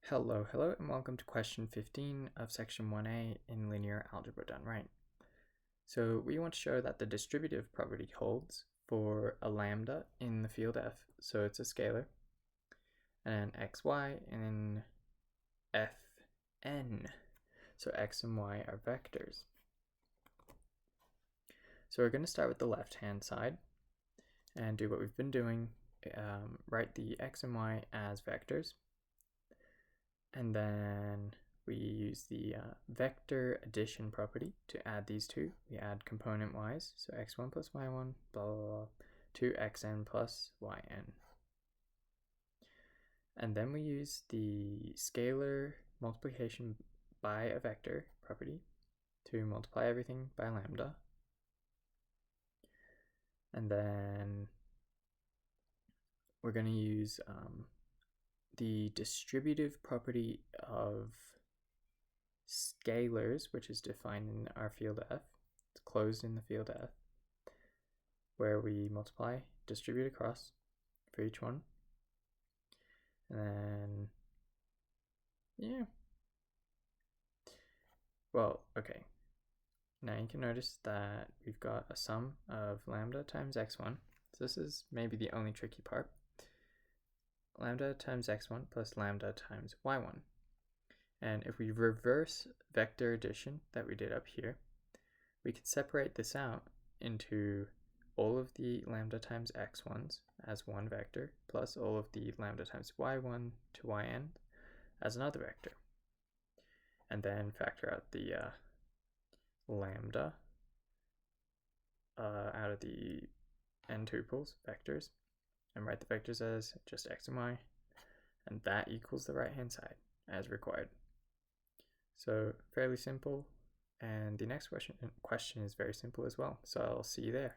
Hello, and welcome to question 15 of section 1a in linear algebra done right. So we want to show that the distributive property holds for a lambda in the field f, so it's a scalar, and xy in fn, so x and y are vectors. So we're going to start with the left-hand side and do what we've been doing, write the x and y as vectors. And then we use the vector addition property to add these two. We add component y's, so x1 plus y1, blah, blah, blah, to xn plus yn. And then we use the scalar multiplication by a vector property to multiply everything by lambda. And then we're going to use the distributive property of scalars, which is defined in our field f. It's closed in the field f, where we multiply, distribute across for each one. And then, okay. Now you can notice that we've got a sum of lambda times x1. So this is maybe the only tricky part. Lambda times x1 plus lambda times y1. And if we reverse vector addition that we did up here, we can separate this out into all of the lambda times x1s as one vector, plus all of the lambda times y1 to yn as another vector. And then factor out the lambda out of the n tuples vectors, and write the vectors as just x and y, and that equals the right hand side as required. So fairly simple, and the next question is very simple as well, so I'll see you there.